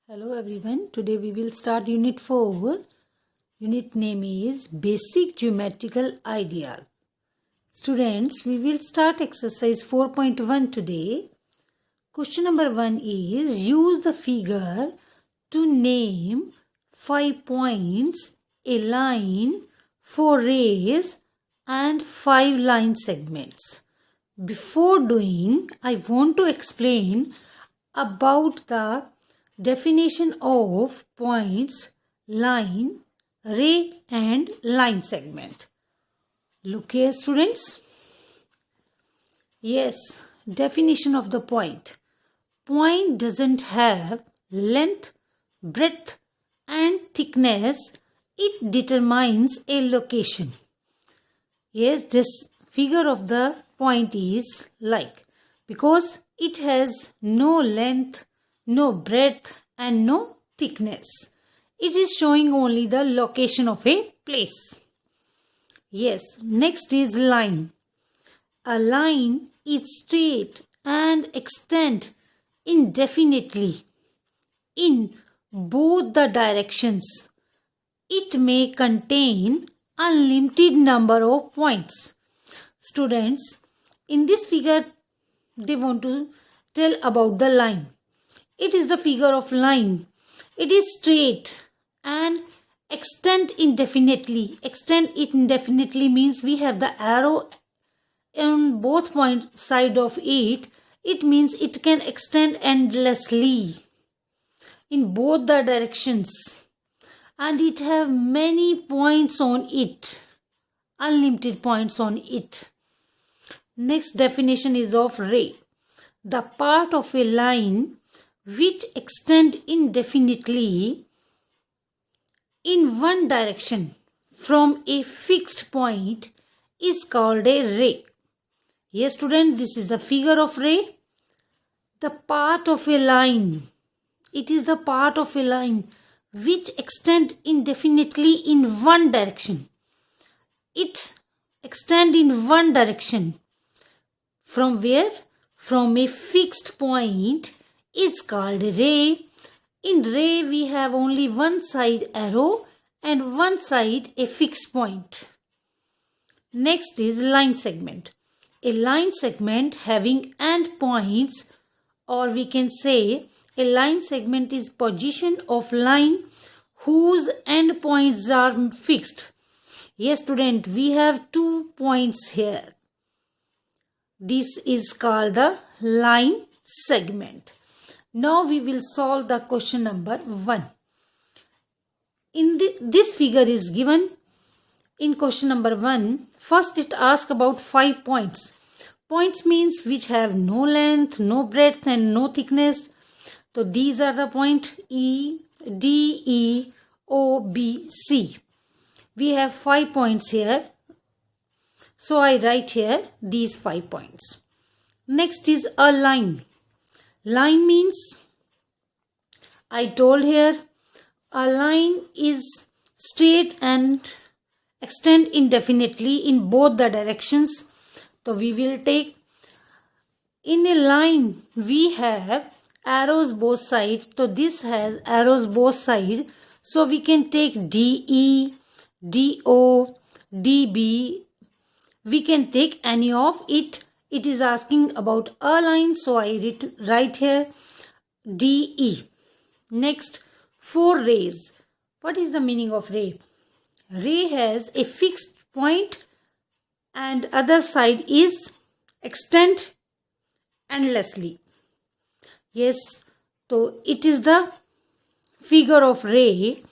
Hello everyone, today we will start Unit 4. Unit name is Basic Geometrical Ideas. Students, we will start exercise 4.1 today. Question number 1 is use the figure to name 5 points, a line, 4 rays and 5 line segments. Before doing, I want to explain about the definition of points, line, ray and line segment. Look here students. Yes, definition of the point. Point doesn't have length, breadth and thickness. It determines a location. Yes, this figure of the point is like, because it has no length, no breadth and no thickness. It is showing only the location of a place. Yes, next is line. A line is straight and extend indefinitely in both the directions. It may contain unlimited number of points. Students, in this figure they want to tell about the line. It is the figure of line. It is straight and extend indefinitely. Extend indefinitely means we have the arrow on both side of it. It means it can extend endlessly in both the directions. And it have many points on it. Unlimited points on it. Next definition is of ray. The part of a line which extend indefinitely in one direction from a fixed point is called a ray. Yes student, this is the figure of ray. The part of a line. It is the part of a line which extend indefinitely in one direction. It extend in one direction. From where? From a fixed point is called ray. In ray we have only one side arrow and one side a fixed point. Next is line segment. A line segment having end points, or we can say a line segment is position of line whose end points are fixed. Yes student, we have 2 points here. This is called the line segment. Now we will solve the question number 1. This figure is given in question number 1. First it asks about 5 points. Points means which have no length, no breadth and no thickness. So these are the points E, D, E, O, B, C. We have 5 points here. So I write here these 5 points. Next is a line. Line means, I told here, a line is straight and extend indefinitely in both the directions. So we will take, in a line we have arrows both sides. So this has arrows both sides. So we can take DE, DO, DB. We can take any of it. It is asking about a line, so I write here DE. Next, 4 rays. What is the meaning of ray? Ray has a fixed point and other side is extend endlessly. Yes, so it is the figure of ray.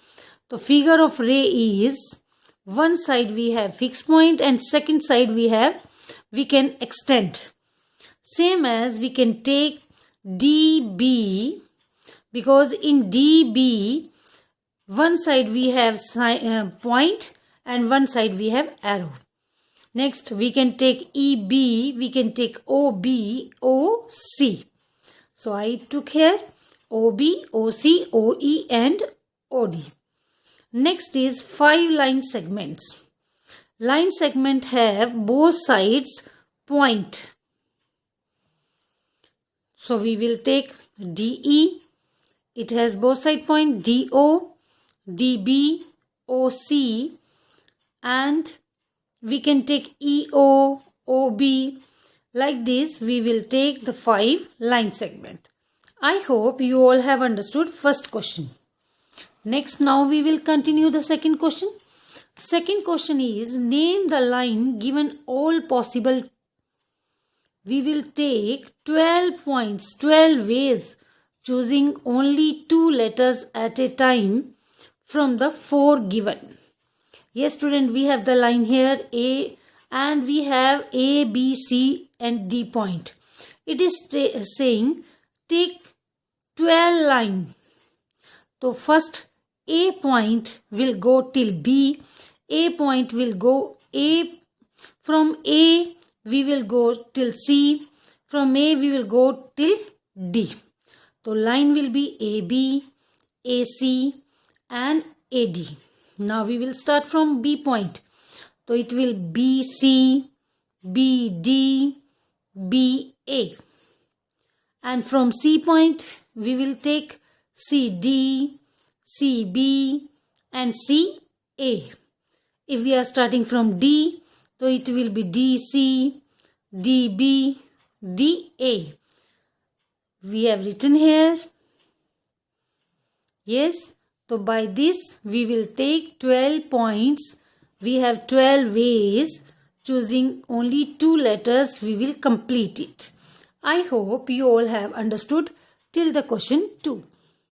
The figure of ray is one side we have fixed point and second side we can extend. Same as we can take DB, because in DB one side we have point and one side we have arrow. Next we can take EB, we can take OB, OC. So I took here OB, OC, OE and OD. Next is 5 line segments. Line segment have both sides point. So we will take DE It has both side point DO, DB, OC, and we can take EO, OB. Like this, we will take the 5 line segment. I hope you all have understood first question. Next, now we will continue the second question. Second question is, name the line given all possible. We will take 12 points, 12 ways, choosing only 2 letters at a time from the 4 given. Yes, student, we have the line here A, and we have A, B, C and D point. It is saying take 12 line. So first A point will go till B. A point will go A. From A we will go till C. From A we will go till D. So line will be AB, AC and AD. Now we will start from B point. So it will BC, BD, BA. And from C point we will take CD, CB and CA. If we are starting from D, so it will be DC, DB, DA. We have written here. Yes. So by this we will take 12 points. We have 12 ways. Choosing only 2 letters, we will complete it. I hope you all have understood till the question 2.